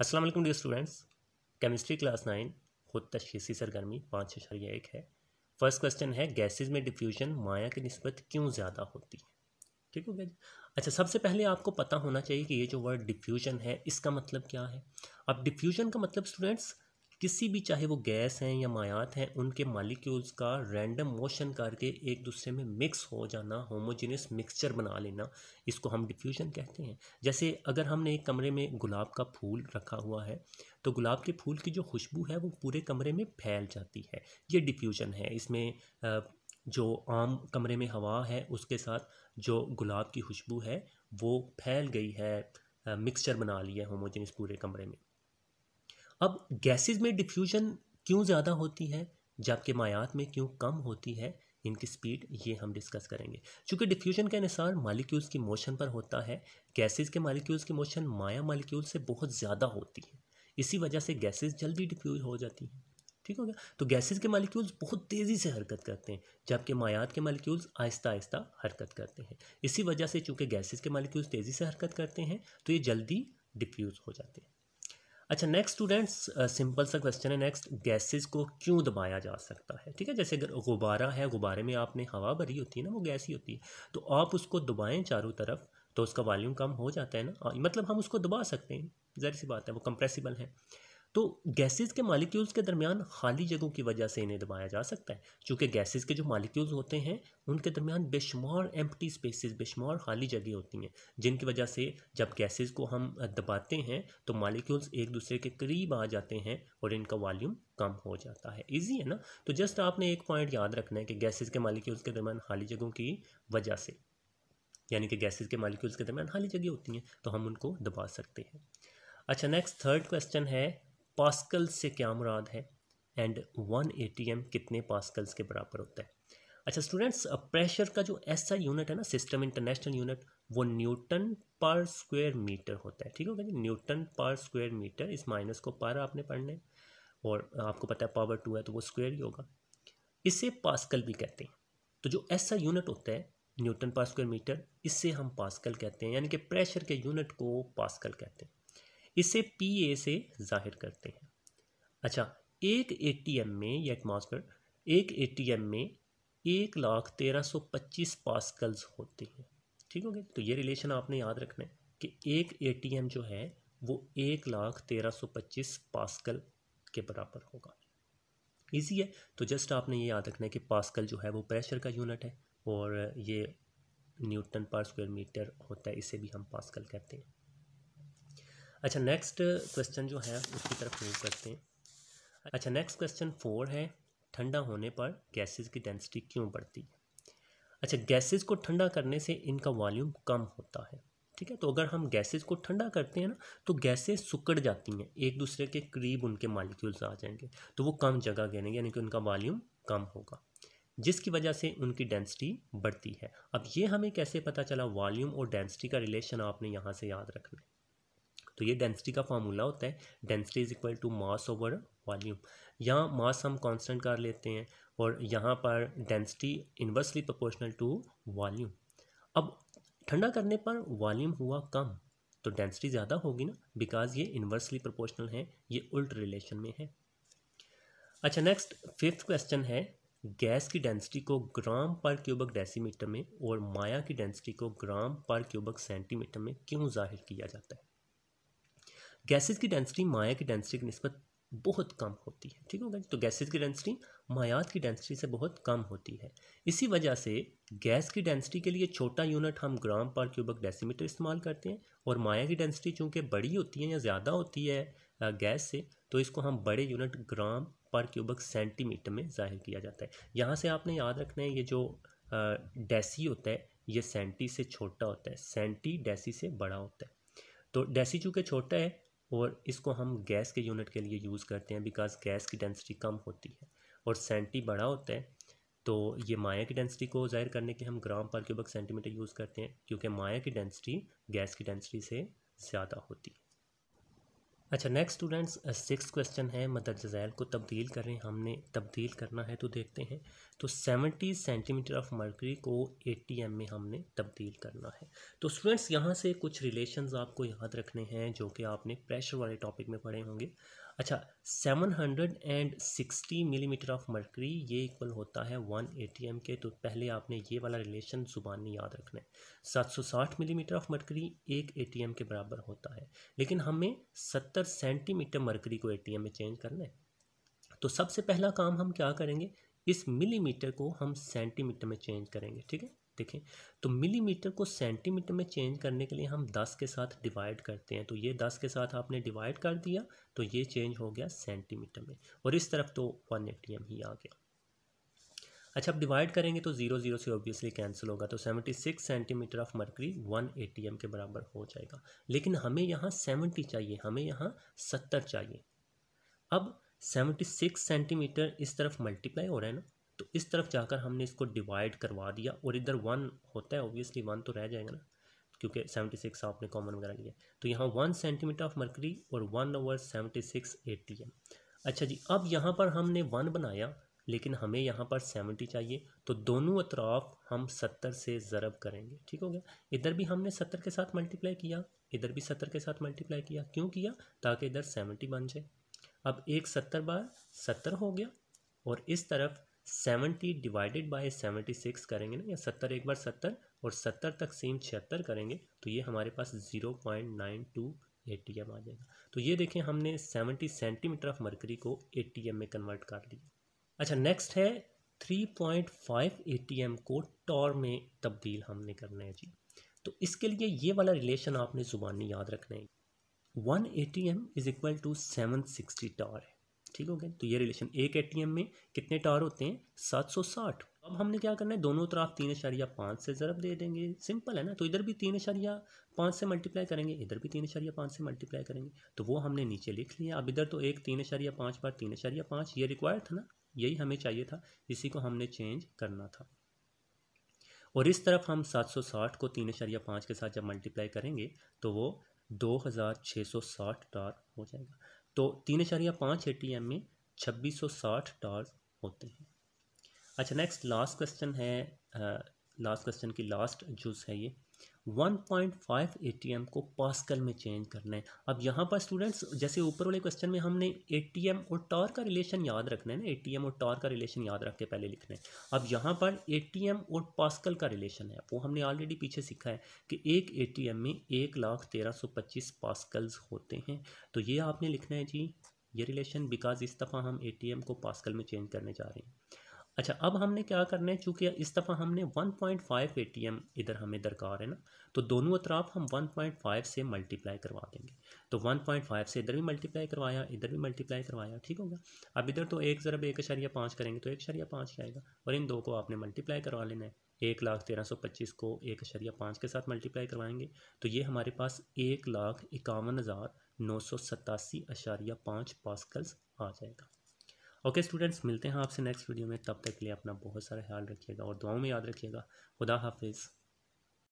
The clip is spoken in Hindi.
अस्सलाम वालेकुम डियर स्टूडेंट्स। केमिस्ट्री क्लास 9 खुद तशख़ीसी सरगर्मी 5.1 है। फर्स्ट क्वेश्चन है गैसेस में डिफ्यूजन माया की निस्बत क्यों ज़्यादा होती है। ठीक हो गया जी। अच्छा, सबसे पहले आपको पता होना चाहिए कि ये जो वर्ड डिफ्यूजन है इसका मतलब क्या है। अब डिफ्यूजन का मतलब स्टूडेंट्स किसी भी, चाहे वो गैस हैं या मायात हैं, उनके मालिक्यूल्स का रैंडम मोशन करके एक दूसरे में मिक्स हो जाना, होमोजेनियस मिक्सचर बना लेना, इसको हम डिफ्यूजन कहते हैं। जैसे अगर हमने एक कमरे में गुलाब का फूल रखा हुआ है तो गुलाब के फूल की जो खुशबू है वो पूरे कमरे में फैल जाती है, ये डिफ्यूजन है। इसमें जो आम कमरे में हवा है उसके साथ जो गुलाब की खुशबू है वो फैल गई है, मिक्सचर बना लिया है होमोजेनियस पूरे कमरे में। अब गैसेस में डिफ्यूजन क्यों ज़्यादा होती है जबकि मायात में क्यों कम होती है, इनकी स्पीड ये हम डिस्कस करेंगे। चूँकि डिफ्यूजन के अनुसार मालिक्यूल्स की मोशन पर होता है, गैसेस के मालिक्यूल्स की मोशन माया मालिक्यूल से बहुत ज़्यादा होती है, इसी वजह से गैसेस जल्दी डिफ्यूज हो जाती हैं। ठीक हो गया। तो गैसेस के मालिक्यूल्स बहुत तेज़ी से हरकत करते हैं जबकि मायात के मालिक्यूल्स आहिस्ता आहिस्ता हरकत करते हैं। इसी वजह से चूँकि गैसेस के मालिक्यूल्स तेज़ी से हरकत करते हैं तो ये जल्दी डिफ्यूज हो जाते हैं। अच्छा, नेक्स्ट स्टूडेंट्स, सिंपल सा क्वेश्चन है नेक्स्ट, गैसेस को क्यों दबाया जा सकता है। ठीक है, जैसे अगर गुब्बारा है, गुब्बारे में आपने हवा भरी होती है ना, वो गैस ही होती है, तो आप उसको दबाएं चारों तरफ तो उसका वॉल्यूम कम हो जाता है ना, मतलब हम उसको दबा सकते हैं, ज़ाहिर सी बात है, वो कंप्रेसिबल है। तो गैसेस के मालिक्यूल्स के दरमियान खाली जगहों की वजह से इन्हें दबाया जा सकता है। चूँकि गैसेस के जो मालिक्यूल्स होते हैं उनके दरमियान बेशुमार एम्प्टी स्पेसेस, बेशुमार खाली जगह होती हैं, जिनकी वजह से जब गैसेस को हम दबाते हैं तो मालिक्यूल्स एक दूसरे के करीब आ जाते हैं और इनका वॉल्यूम कम हो जाता है। ईजी है ना। तो जस्ट आपने एक पॉइंट याद रखना है कि गैसेस के मालिक्यूल्स के दरमियान खाली जगहों की वजह से, यानी कि गैसेस के मालिक्यूल्स के दरमियान खाली जगह होती हैं तो हम उनको दबा सकते हैं। अच्छा, नेक्स्ट थर्ड क्वेश्चन है पास्कल से क्या मुराद है एंड 1 ATM कितने पास्कल्स के बराबर होता है। अच्छा स्टूडेंट्स, प्रेशर का जो ऐसा यूनिट है ना, सिस्टम इंटरनेशनल यूनिट, वो न्यूटन पर स्क्वायर मीटर होता है। ठीक होगा जी, न्यूटन पर स्क्वायर मीटर, इस माइनस को पर आपने पढ़ना है और आपको पता है पावर 2 है तो वो स्क्वायर ही होगा। इसे पास्कल भी कहते हैं। तो जो ऐसा यूनिट होता है न्यूटन पर स्क्वायर मीटर, इससे हम पास्कल कहते हैं, यानी कि प्रेशर के यूनिट को पास्कल कहते हैं। इसे PA से जाहिर करते हैं। अच्छा, एक ATM में या एटमॉस्फेयर, एक ATM में 1,13,25 पास्कल्स होते हैं। ठीक हो गया। तो ये रिलेशन आपने याद रखना है कि एक ATM जो है वो 1,13,25 पास्कल के बराबर होगा। ईजी है। तो जस्ट आपने ये याद रखना है कि पास्कल जो है वो प्रेशर का यूनिट है और ये न्यूटन पर स्क्वायर मीटर होता है, इसे भी हम पास्कल कहते हैं। अच्छा, नेक्स्ट क्वेश्चन जो है उसकी तरफ मूव करते हैं। अच्छा, नेक्स्ट क्वेश्चन 4 है, ठंडा होने पर गैसेस की डेंसिटी क्यों बढ़ती है। अच्छा, गैसेस को ठंडा करने से इनका वॉल्यूम कम होता है। ठीक है, तो अगर हम गैसेस को ठंडा करते हैं ना तो गैसेस सिकुड़ जाती हैं, एक दूसरे के करीब उनके मॉलिक्यूल्स आ जाएंगे तो वो कम जगह घेरेंगे, यानी कि उनका वॉल्यूम कम होगा, जिसकी वजह से उनकी डेंसिटी बढ़ती है। अब ये हमें कैसे पता चला, वॉल्यूम और डेंसिटी का रिलेशन आपने यहाँ से याद रखना है। तो ये डेंसिटी का फार्मूला होता है, density is equal to mass over volume. यहाँ मास हम कांस्टेंट कर लेते हैं और यहाँ पर density inversely proportional to volume. अब ठंडा करने पर वॉल्यूम हुआ कम तो डेंसिटी ज़्यादा होगी ना, बिकॉज ये इन्वर्सली प्रोपोर्शनल है, ये उल्ट रिलेशन में है। अच्छा, नेक्स्ट फिफ्थ क्वेश्चन है, गैस की डेंसिटी को ग्राम पर क्यूबिक डेसीमीटर में और माया की डेंसिटी को ग्राम पर क्यूबिक सेंटीमीटर में क्यों जाहिर किया जाता है। गैसेस की डेंसिटी माया की डेंसिटी की निस्बत बहुत कम होती है। ठीक होगा, तो गैसेस की डेंसिटी मायात की डेंसिटी से बहुत कम होती है। इसी वजह से गैस की डेंसिटी के लिए छोटा यूनिट हम ग्राम पर क्यूबिक डेसीमीटर इस्तेमाल करते हैं और माया की डेंसिटी चूँकि बड़ी होती है या ज़्यादा होती है गैस से, तो इसको हम बड़े यूनिट ग्राम पर क्यूबिक सेंटीमीटर में जाहिर किया जाता है। यहाँ से आपने याद रखना है, ये जो डेसी होता है ये सेंटी से छोटा होता है, सेंटी डेसी से बड़ा होता है। तो डेसी चूँकि छोटा है और इसको हम गैस के यूनिट के लिए यूज़ करते हैं बिकॉज गैस की डेंसिटी कम होती है, और सेंटी बड़ा होता है तो ये माया की डेंसिटी को ज़ाहिर करने के हम ग्राम पर क्यूबिक सेंटीमीटर यूज़ करते हैं, क्योंकि माया की डेंसिटी गैस की डेंसिटी से ज़्यादा होती है। अच्छा नेक्स्ट स्टूडेंट्स, सिक्स क्वेश्चन है मदरजा झैल को तब्दील करें। हमने तब्दील करना है तो देखते हैं। तो 70 सेंटीमीटर ऑफ मरकरी को 80 में हमने तब्दील करना है। तो स्टूडेंट्स यहाँ से कुछ रिलेशंस आपको याद रखने हैं जो कि आपने प्रेशर वाले टॉपिक में पढ़े होंगे। अच्छा, 760 मिलीमीटर ऑफ मरकरी ये इक्वल होता है 1 ATM के। तो पहले आपने ये वाला रिलेशन ज़ुबानी याद रखना है। 760 मिलीमीटर ऑफ मरकरी 1 ATM के बराबर होता है, लेकिन हमें 70 सेंटीमीटर मरकरी को ATM में चेंज करना है। तो सबसे पहला काम हम क्या करेंगे, इस मिलीमीटर को हम सेंटीमीटर में चेंज करेंगे। ठीक है, देखें तो मिलीमीटर को सेंटीमीटर में चेंज करने के लिए हम 10 के साथ डिवाइड करते हैं। तो ये 10 के साथ आपने डिवाइड कर दिया तो ये चेंज हो गया सेंटीमीटर में, और इस तरफ तो 1 ATM ही आ गया। अच्छा, अब डिवाइड करेंगे तो 0 0 से ऑब्वियसली कैंसिल होगा। तो 76 सेंटीमीटर ऑफ मरकरी 1 ATM के बराबर हो जाएगा। लेकिन हमें यहाँ 70 चाहिए, हमें यहाँ 70 चाहिए। अब 76 सेंटीमीटर इस तरफ मल्टीप्लाई हो रहा है ना, तो इस तरफ जाकर हमने इसको डिवाइड करवा दिया, और इधर 1 होता है ऑब्वियसली 1 तो रह जाएगा ना, क्योंकि 76 आपने कॉमन वगैरह लिया। तो यहाँ 1 सेंटीमीटर ऑफ मरकरी और 1/76 ATM। अच्छा जी, अब यहाँ पर हमने 1 बनाया, लेकिन हमें यहाँ पर 70 चाहिए। तो दोनों अतराफ हम 70 से ज़रब करेंगे। ठीक हो गया, इधर भी हमने 70 के साथ मल्टीप्लाई किया, इधर भी 70 के साथ मल्टीप्लाई किया। क्यों किया, ताकि इधर 70 बन जाए। अब एक 70 बार 70 हो गया, और इस तरफ 70 डिवाइडेड बाय 76 करेंगे ना, या 70 एक बार 70 और 70 तक सेम 76 करेंगे, तो ये हमारे पास 0.92 ATM आ जाएगा। तो ये देखें, हमने 70 सेंटीमीटर ऑफ मरकरी को ATM में कन्वर्ट कर लिया। अच्छा, नेक्स्ट है 3.5 ATM को टॉर में तब्दील हमने करना है जी। तो इसके लिए ये वाला रिलेशन आपने ज़ुबानी याद रखना है। 1 ATM इज इक्वल टू 760 टार है। ठीक हो गया, तो ये रिलेशन, एक ATM में कितने टार होते हैं, 760। अब हमने क्या करना है, दोनों तरफ 3.5 से ज़रब दे देंगे। सिंपल है ना, तो इधर भी 3.5 से मल्टीप्लाई करेंगे, इधर भी 3.5 से मल्टीप्लाई करेंगे। तो वो हमने नीचे लिख लिया। अब इधर तो एक 3.5 बार 3.5 ये रिक्वायर्ड था ना, यही हमें चाहिए था, इसी को हमने चेंज करना था। और इस तरफ हम 760 को 3.5 के साथ जब मल्टीप्लाई करेंगे तो वो 2660 टार हो जाएगा। तो 3.5 ATM में 2660 टार होते हैं। अच्छा, नेक्स्ट लास्ट क्वेश्चन है, लास्ट क्वेश्चन की लास्ट जुज है ये। 1.5 ATM को पास्कल में चेंज करना है। अब यहाँ पर स्टूडेंट्स, जैसे ऊपर वाले क्वेश्चन में हमने ATM और टॉर का रिलेशन याद रखना है ना, ATM और टॉर का रिलेशन याद रख के पहले लिखना है। अब यहाँ पर ATM और पास्कल का रिलेशन है, वो हमने ऑलरेडी पीछे सीखा है कि एक ATM में 1,13,25 पास्कल्स होते हैं। तो ये आपने लिखना है जी, ये रिलेशन, बिकॉज इस दफ़ा हम ATM को पास्कल में चेंज करने जा रहे हैं। अच्छा, अब हमने क्या करना है, चूँकि इस दफ़ा हमने 1.5 ATM इधर हमें दरकार है ना, तो दोनों अतराफ हम 1.5 से मल्टीप्लाई करवा देंगे। तो 1.5 से इधर भी मल्टीप्लाई करवाया, इधर भी मल्टीप्लाई करवाया। ठीक होगा, अब इधर तो 1 ज़रब 1.5 करेंगे तो 1.5 ही आएगा, और इन दो को आपने मल्टीप्लाई करवा लेना है। 1,13,25 को 1.5 के साथ मल्टीप्लाई करवाएंगे तो ये हमारे पास 1,51,987.5 पास्कल्स आ जाएगा। ओके स्टूडेंट्स, मिलते हैं आपसे नेक्स्ट वीडियो में। तब तक के लिए अपना बहुत सारा ख्याल रखिएगा और दुआओं में याद रखिएगा। खुदा हाफिज़।